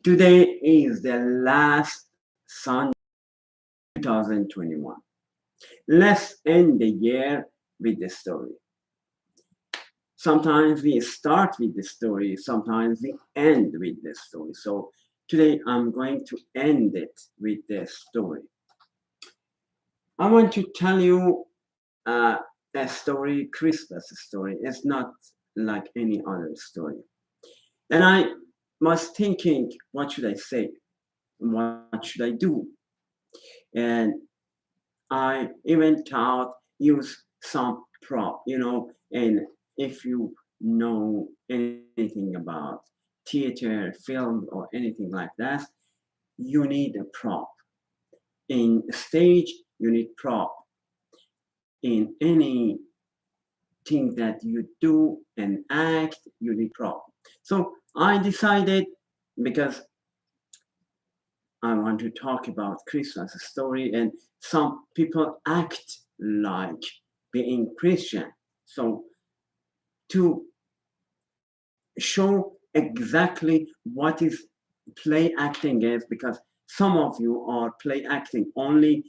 Today is the last Sunday 2021. Let's end the year with the story. Sometimes we start with the story, sometimes we end with the story. So today I'm going to end it with the story. I want to tell you a story, Christmas story. It's not like any other story. And I was thinking, what should I say? What should I do? And I even thought use some prop, and if you know anything about theater, film, or anything like that, you need a prop. In stage, you need prop. In anything that you do and act, you need prop. So I decided, because I want to talk about Christmas story, and some people act like being Christian. So to show exactly what is play acting is, because some of you are play acting, only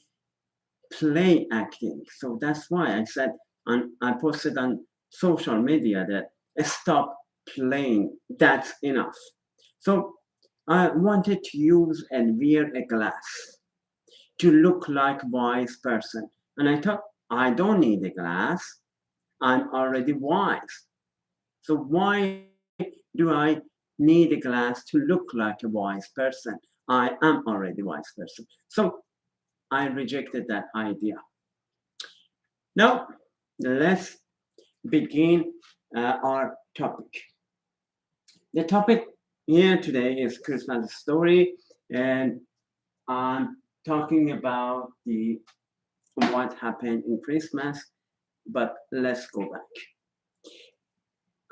play acting. So that's why I said, and I posted on social media that stop playing, that's enough. So I wanted to use and wear a glass to look like wise person. And I thought, I don't need a glass. I'm already wise. So why do I need a glass to look like a wise person? I am already a wise person. So I rejected that idea. Now, let's begin our topic. The topic here today is Christmas story, and I'm talking about what happened in Christmas, but let's go back.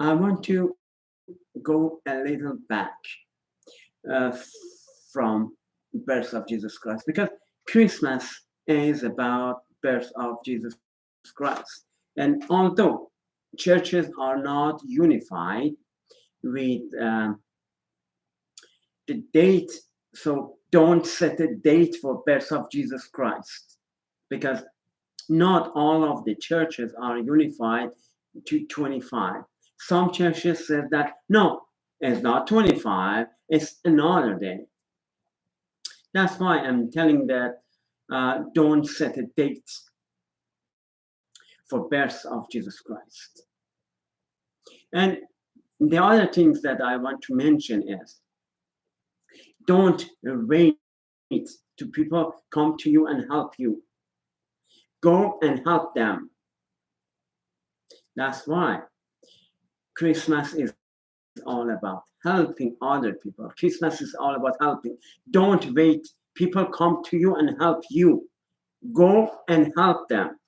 I want to go a little back uh, from birth of Jesus Christ, because Christmas is about birth of Jesus Christ. And although churches are not unified with the date, so don't set a date for birth of Jesus Christ, because not all of the churches are unified to 25. Some churches said that no, it's not 25, it's another day. That's why I'm telling that don't set a date for birth of Jesus Christ. And the other things that I want to mention is, don't wait to people come to you and help you. Go and help them. That's why Christmas is all about helping other people. Christmas is all about helping. Don't wait. People come to you and help you. Go and help them.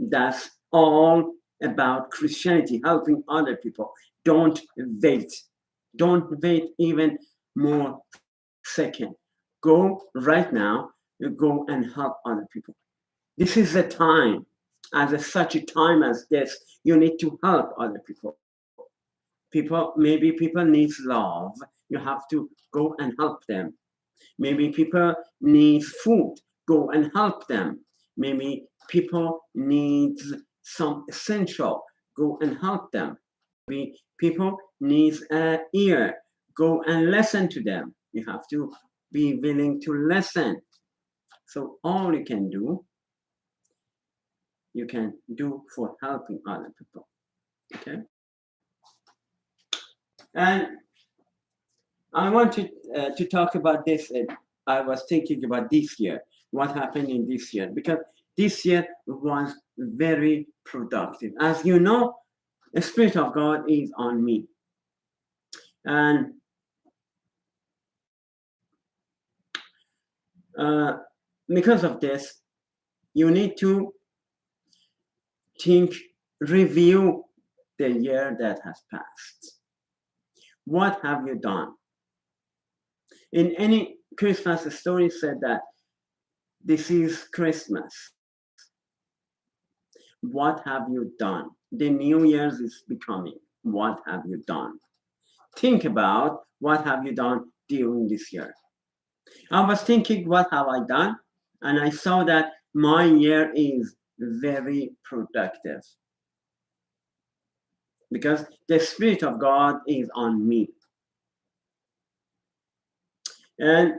That's all about Christianity, helping other people. Don't wait. Don't wait even more second. Go right now. Go and help other people. This is the time. Such a time as this, you need to help other people. Maybe people need love. You have to go and help them. Maybe people need food. Go and help them. Maybe people need some essential. Go and help them. Maybe people need an ear. Go and listen to them. You have to be willing to listen. So all you can do for helping other people. Okay? And I want to talk about this. I was thinking about this year. what happened in this year, because this year was very productive. As you know, the Spirit of God is on me. And because of this, you need to think, review the year that has passed. What have you done? In any Christmas story said that this is Christmas. What have you done? The New Year's is becoming. What have you done? Think about what have you done during this year. I was thinking, what have I done? And I saw that my year is very productive because the Spirit of God is on me. And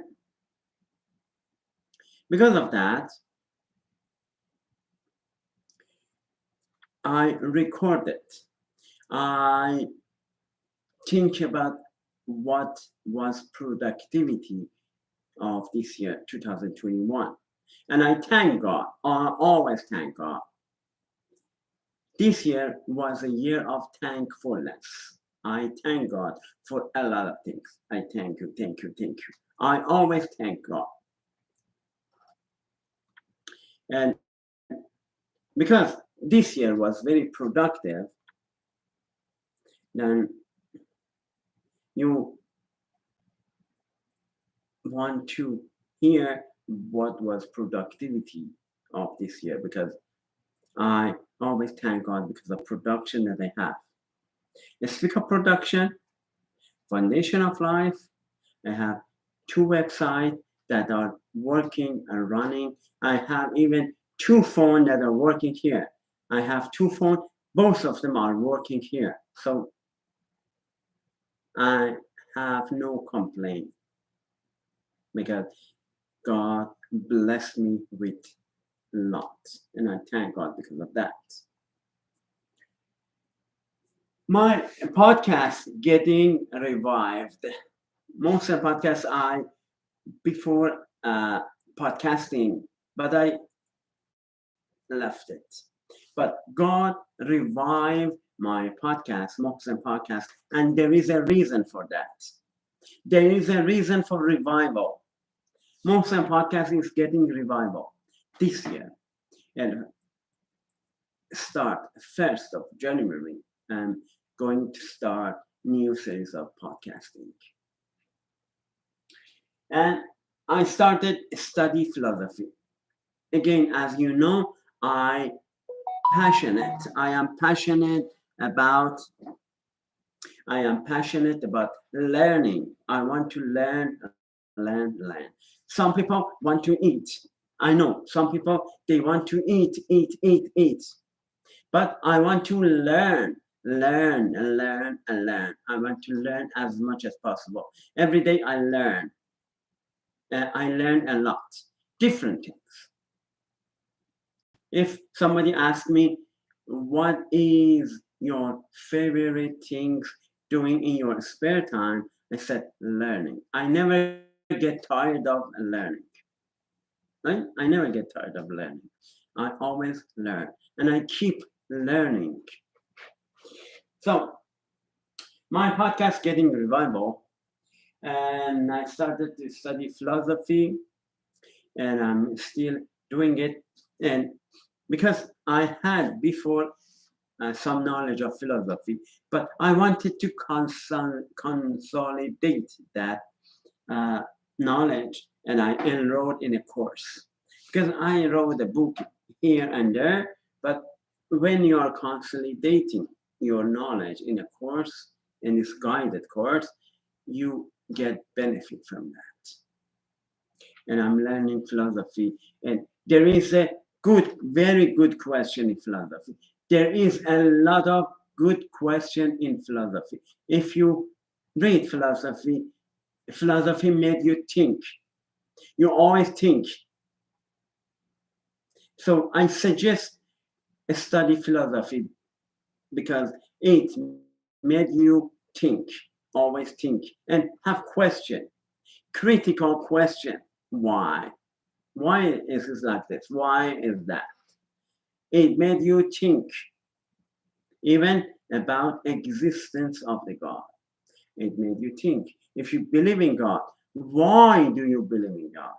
because of that, I recorded. I think about what was productivity of this year, 2021. And I thank God. I always thank God. This year was a year of thankfulness. I thank God for a lot of things. I thank you, thank you, thank you. I always thank God. And because this year was very productive, then you want to hear what was productivity of this year, because I always thank God because of production that I have. Let's speak of production, Foundation of Life. I have 2 websites that are working and running. I have even 2 phones that are working here. I have 2 phones, both of them are working here. So I have no complaint because God blessed me with lots, and I thank God because of that. My podcast getting revived. Most of the podcasts I before podcasting, but I left it. But God revived my podcast, Moxen podcast, and there is a reason for that. There is a reason for revival. Moxen podcast is getting revival this year, and start 1st of January. I'm going to start new series of podcasting. And I started study philosophy. Again, as you know, I am passionate about learning. I want to learn. Some people want to eat. I know some people, they want to eat. But I want to learn. I want to learn as much as possible. Every day I learn. I learn a lot, different things. If somebody asks me, what is your favorite things doing in your spare time? I said, learning. I never get tired of learning. Right? I never get tired of learning. I always learn, and I keep learning. So my podcast getting revival, and I started to study philosophy, and I'm still doing it. And because I had before some knowledge of philosophy, but I wanted to consolidate that knowledge, and I enrolled in a course. Because I wrote a book here and there, but when you are consolidating your knowledge in a course, in this guided course, you get benefit from that. And I'm learning philosophy, and there is a very good question in philosophy. There is a lot of good question in philosophy. If you read philosophy made you think. You always think. So I suggest study philosophy because it made you think, always think, and have question, critical question. Why? Why is it like this? Why is that? It made you think even about existence of the God. It made you think. If you believe in God, why do you believe in God?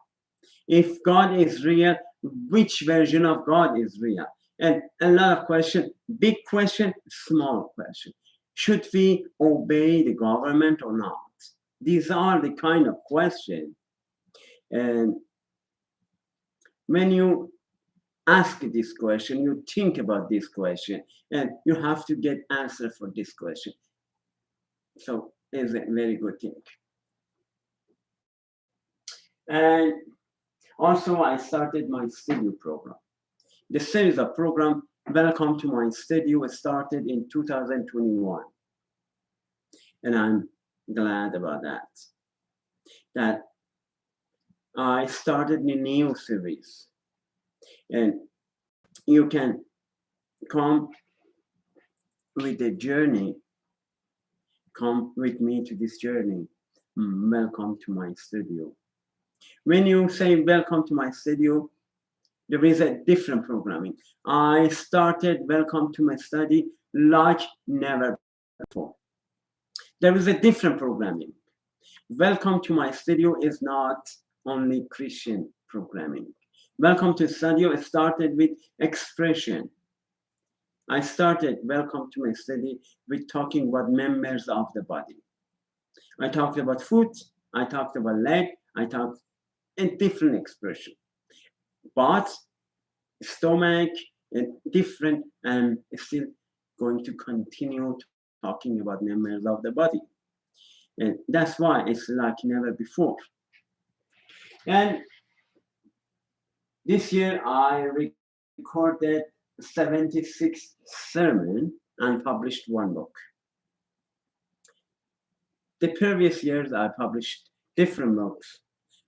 If God is real, which version of God is real? And a lot of question, big question, small question. Should we obey the government or not? These are the kind of questions. And when you ask this question, you think about this question, and you have to get answer for this question. So it's a very good thing. And also, I started my studio program. The series of program, Welcome to My Studio, started in 2021. And I'm glad about that. That I started a new series. And you can come with the journey. Come with me to this journey. Welcome to my studio. When you say welcome to my studio, there is a different programming. I started Welcome to My Study like never before. There is a different programming. Welcome to My Studio is not only Christian programming. Welcome to Studio started with expression. I started Welcome to My Study with talking about members of the body. I talked about foot, I talked about leg, I talked in different expression. But stomach and different, and still going to continue talking about members of the body. And that's why it's like never before. And this year I recorded 76 sermon and published one book. The previous years I published different books,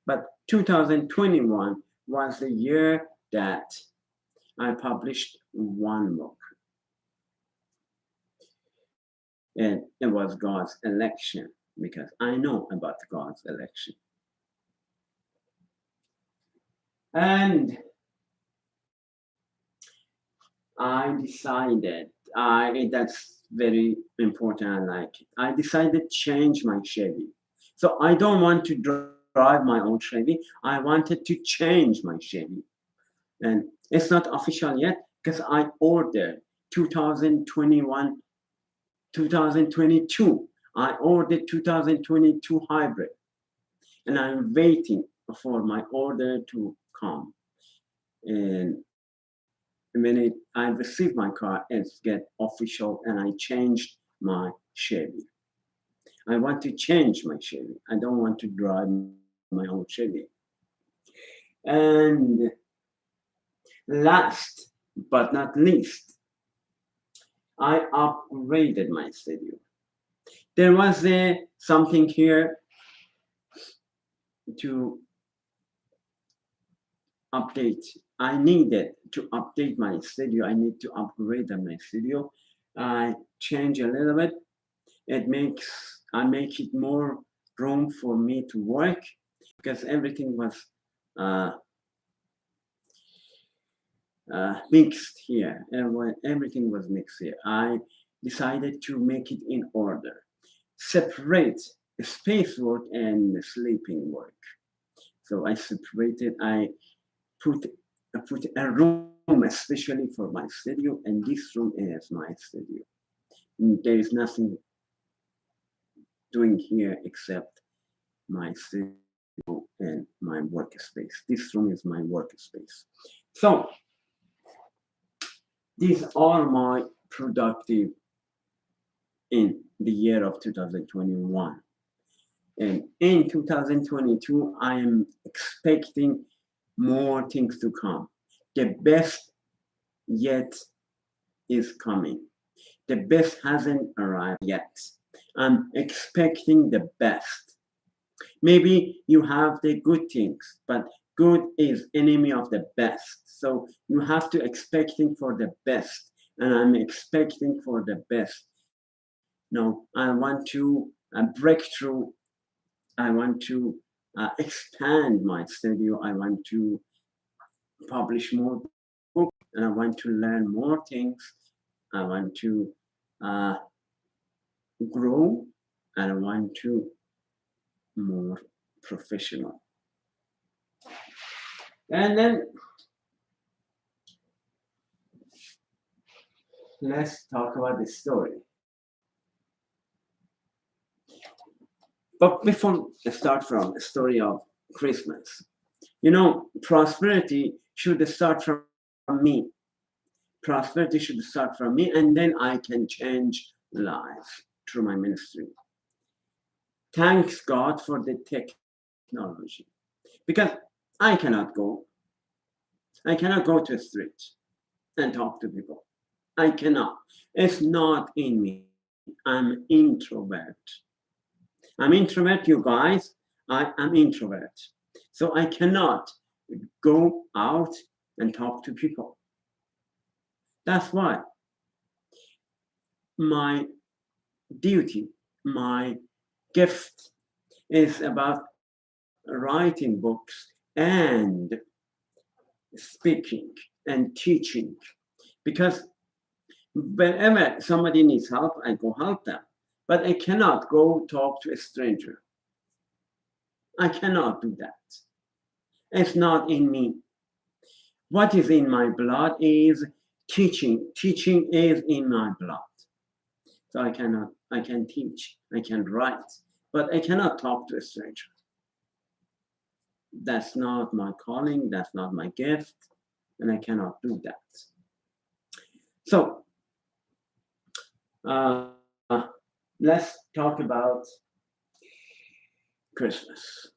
but 2021 was the year that I published one book. And it was God's election, because I know about God's election. And I decided, that's very important, I like it. I decided to change my Chevy. So I don't want to drive my own Chevy. I wanted to change my Chevy. And it's not official yet because I ordered 2021, 2022. I ordered 2022 hybrid. And I'm waiting for my order to come. And when I received my car, it's get official, and I changed my Chevy. I want to change my Chevy. I don't want to drive my own Chevy. And last but not least, I upgraded my studio. There was something here to update. I needed to update my studio. I need to upgrade my studio. I change a little bit. I make it more room for me to work, because everything was mixed here. Everything was mixed here. I decided to make it in order. Separate space work and sleeping work. So I separated. I put a room especially for my studio, and this room is my studio. There is nothing doing here except my studio and my workspace. This room is my workspace. So these are my productive in the year of 2021. And in 2022, I am expecting more things to come. The best yet is coming. The best hasn't arrived yet. I'm expecting the best. Maybe you have the good things, but good is enemy of the best. So you have to expecting for the best, and I'm expecting for the best. No, I want to break through. I want to expand my studio. I want to publish more books, and I want to learn more things. I want to grow, and I want to more professional. And then let's talk about the story. But before I start from the story of Christmas, prosperity should start from me. Prosperity should start from me, and then I can change lives through my ministry. Thanks God for the technology, because I cannot go to the street and talk to people. I cannot. It's not in me. I'm introvert. I'm introvert, you guys. I am introvert. So I cannot go out and talk to people. That's why my duty, my gift is about writing books and speaking and teaching. Because whenever somebody needs help, I go help them. But I cannot go talk to a stranger. I cannot do that. It's not in me. What is in my blood is teaching. Teaching is in my blood. So I can teach, I can write, but I cannot talk to a stranger. That's not my calling, that's not my gift, and I cannot do that. So let's talk about Christmas.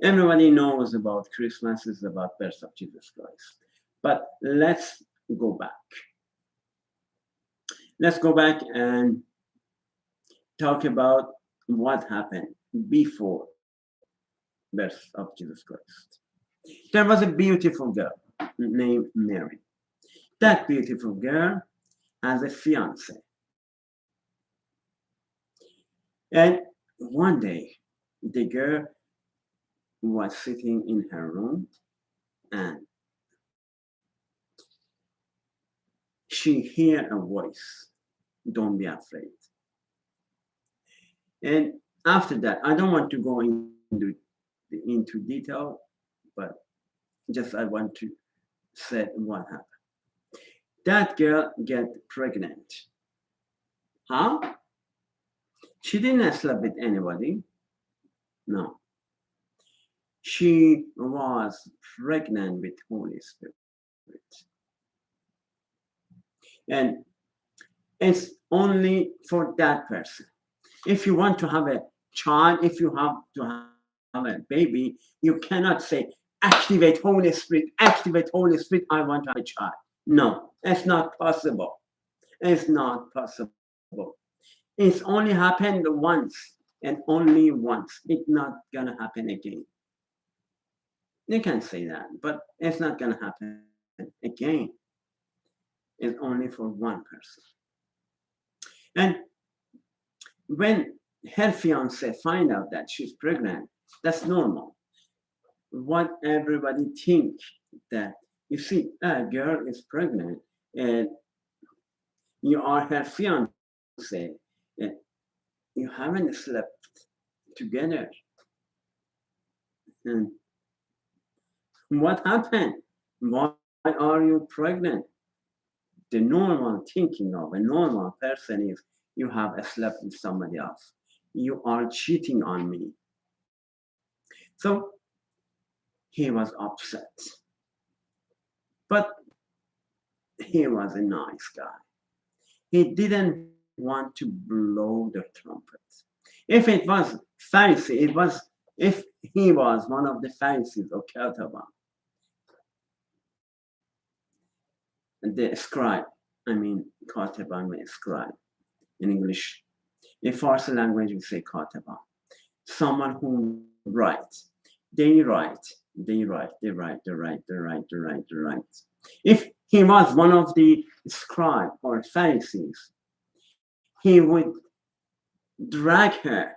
Everybody knows about Christmas is about birth of Jesus Christ. But let's go back. Let's go back and talk about what happened before birth of Jesus Christ. There was a beautiful girl named Mary. That beautiful girl has a fiance. And one day, the girl was sitting in her room and she heard a voice, "Don't be afraid." And after that, I don't want to go into detail, but just I want to say what happened. That girl get pregnant. How? She didn't sleep with anybody. No. She was pregnant with Holy Spirit. And it's only for that person. If you want to have a child, if you have to have a baby, you cannot say, activate Holy Spirit, I want to have a child. No, it's not possible. It's not possible. It's only happened once and only once. It's not gonna happen again. You can say that, but it's not gonna happen again. It's only for one person. And when her fiance find out that she's pregnant, that's normal. What everybody think that, you see, a girl is pregnant and you are her fiance, and you haven't slept together. And what happened? Why are you pregnant? The normal thinking of a normal person is, you have slept with somebody else. You are cheating on me. So he was upset. But he was a nice guy. He didn't want to blow the trumpet. If it was Pharisee, if he was one of the Pharisees or Ketaba, the scribe, Kataban means scribe in English. In Farsi language, we say Kataba. Someone who writes. They write. If he was one of the scribe or Pharisees, he would drag her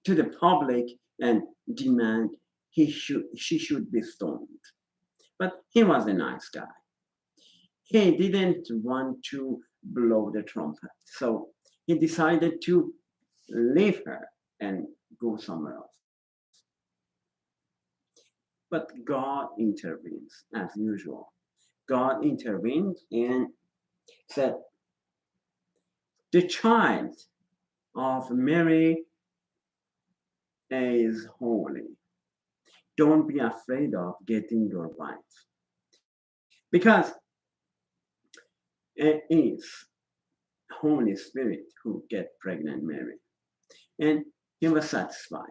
to the public and demand she should be stoned. But he was a nice guy. He didn't want to blow the trumpet. So he decided to leave her and go somewhere else. But God intervenes as usual. God intervened and said, the child of Mary is holy. Don't be afraid of getting your wife. Because it is Holy Spirit who get pregnant Mary. And he was satisfied.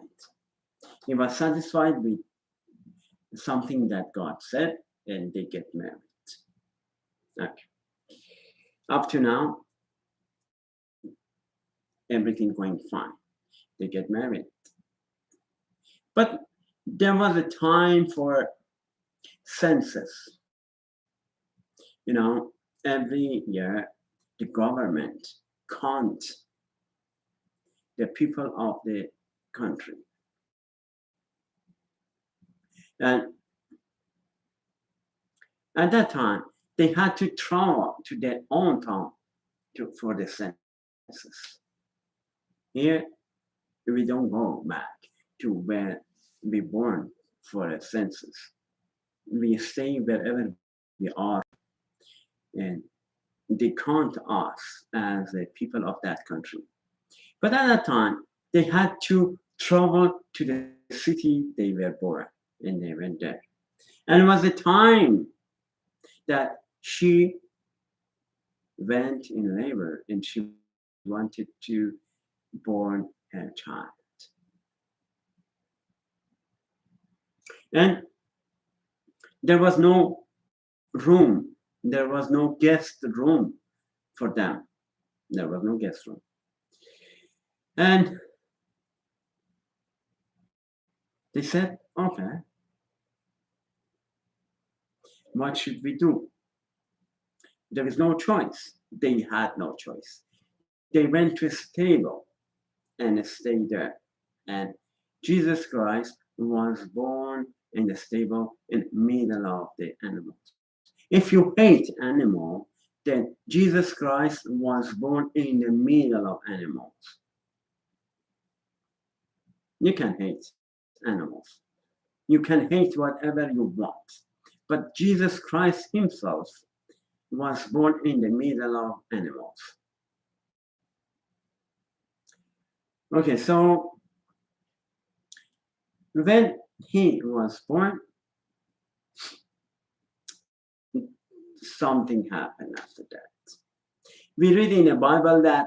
He was satisfied with something that God said, and they get married. Okay. Up to now, everything going fine. They get married. But there was a time for census. You know, every year the government count the people of the country. And at that time, they had to travel to their own town for the census. Here, we don't go back to where we born for a census. We stay wherever we are, and they count us as the people of that country. But at that time, they had to travel to the city they were born, and they went there. And it was a time that she went in labor and she wanted to born her child. And there was no room, there was no guest room for them. There was no guest room. And they said, okay, what should we do? There is no choice. They had no choice. They went to a stable and stayed there. And Jesus Christ was born in the stable in the middle of the animals. If you hate animal, then Jesus Christ was born in the middle of animals. You can hate animals. You can hate whatever you want. But Jesus Christ himself was born in the middle of animals. Okay, so when he was born, something happened after that. We read in the Bible that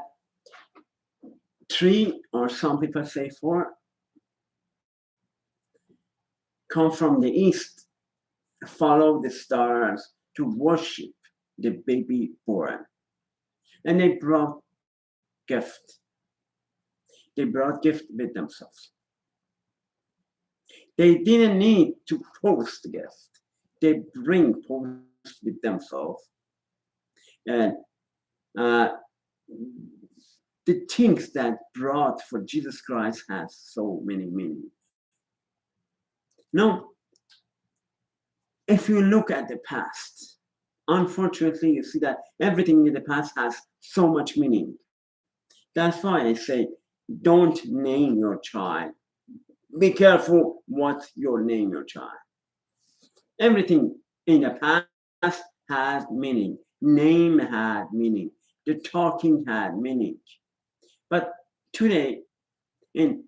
3, or some people say 4, come from the east, follow the stars to worship the baby born. And they brought gift. They brought gift with themselves. They didn't need to post gift. They bring post with themselves. And the things that brought for Jesus Christ has so many meanings. Now, if you look at the past, unfortunately, you see that everything in the past has so much meaning. That's why I say, don't name your child. Be careful what you name your child. Everything in the past has meaning. Name had meaning. The talking had meaning. But today, in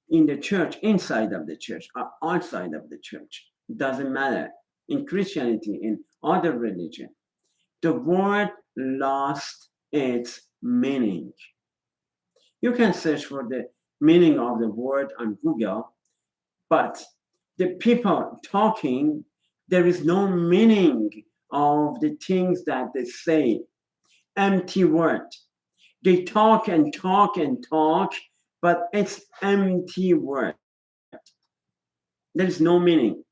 the church, inside of the church, or outside of the church, doesn't matter. In Christianity, in other religion, the word lost its meaning. You can search for the meaning of the word on Google, but the people talking, there is no meaning of the things that they say. Empty word. They talk and talk and talk, but it's empty word. There's no meaning.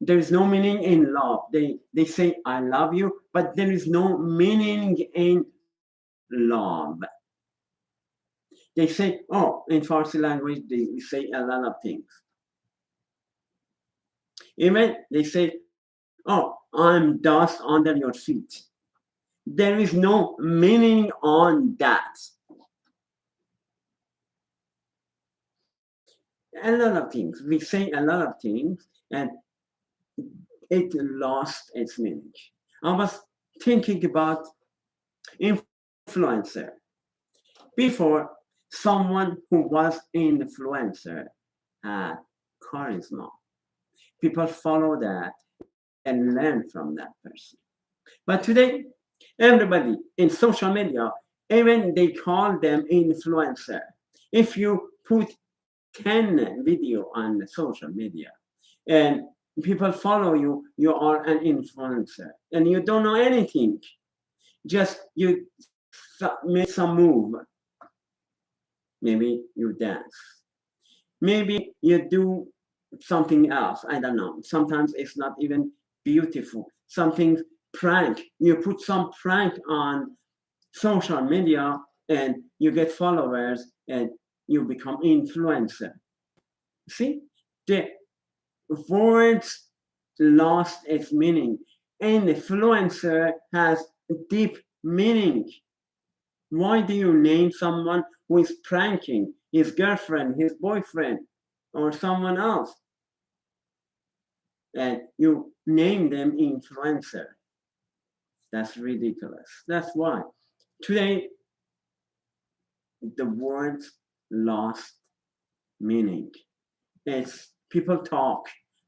There's no meaning in love. They say, I love you, but there is no meaning in love. They say, oh, in Farsi language, they say a lot of things. Even they say, oh, I'm dust under your feet. There is no meaning on that. A lot of things. We say a lot of things and it lost its meaning. I was thinking about influencer. Before, someone who was influencer had charisma. People follow that and learn from that person. But today, everybody in social media, even they call them influencer. If you put 10 video on social media and people follow you, you are an influencer and you don't know anything. Just you make some move. Maybe you dance. Maybe you do something else. I don't know. Sometimes it's not even beautiful. Something prank. You put some prank on social media and you get followers and you become influencer. See, the words lost its meaning. Influencer has deep meaning. Why do you name someone who is pranking his girlfriend, his boyfriend, or someone else? And you name them influencer. That's ridiculous. That's why today the words lost meaning. It's people talk,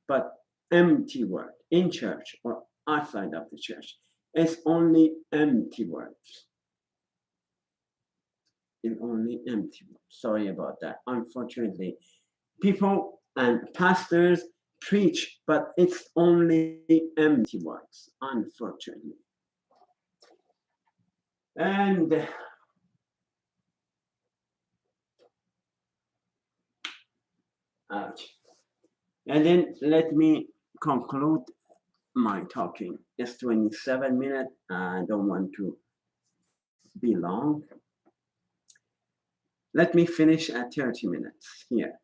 but empty word in church or outside of the church. It's only empty words. It's only empty words. Sorry about that. Unfortunately, people and pastors preach, but it's only empty words, unfortunately. And ouch. And then let me conclude my talking. It's 27 minutes. I don't want to be long. Let me finish at 30 minutes here.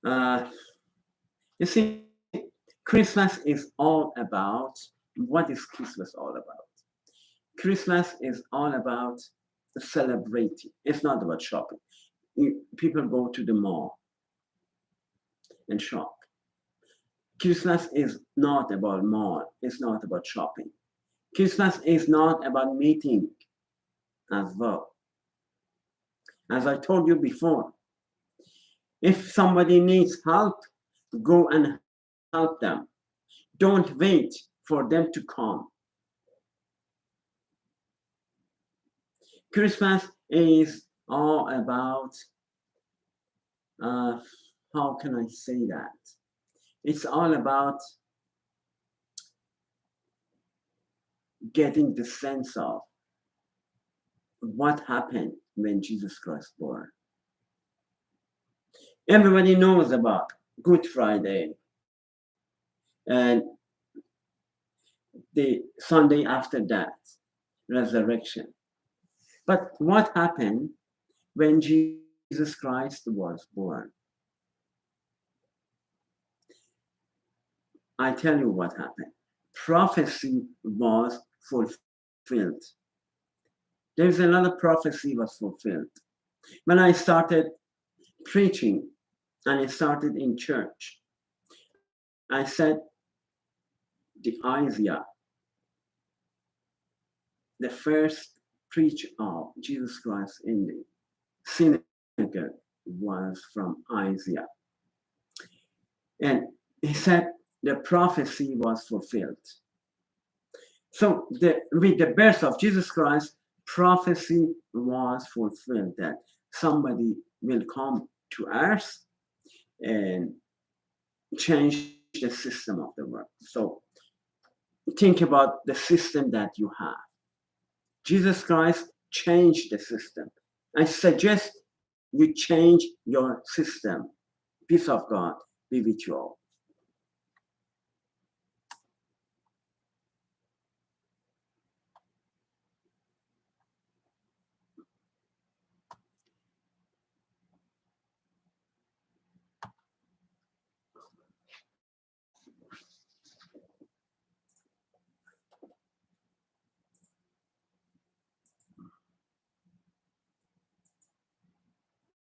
You see, Christmas is all about, what is Christmas all about? Christmas is all about celebrating. It's not about shopping. People go to the mall and shop. Christmas is not about mall. It's not about shopping. Christmas is not about meeting as well. As I told you before, if somebody needs help, go and help them. Don't wait for them to come. Christmas is all about, how can I say that? It's all about getting the sense of what happened when Jesus Christ was born. Everybody knows about Good Friday and the Sunday after that, resurrection. But what happened when Jesus Christ was born? I tell you what happened. Prophecy was fulfilled. There's a lot of prophecy was fulfilled. When I started preaching and I started in church, I said the Isaiah, the first preach of Jesus Christ in the synagogue was from Isaiah. And he said the prophecy was fulfilled. So with the birth of Jesus Christ, prophecy was fulfilled that somebody will come to earth and change the system of the world. So think about the system that you have. Jesus Christ changed the system. I suggest you change your system. Peace of God be with you all.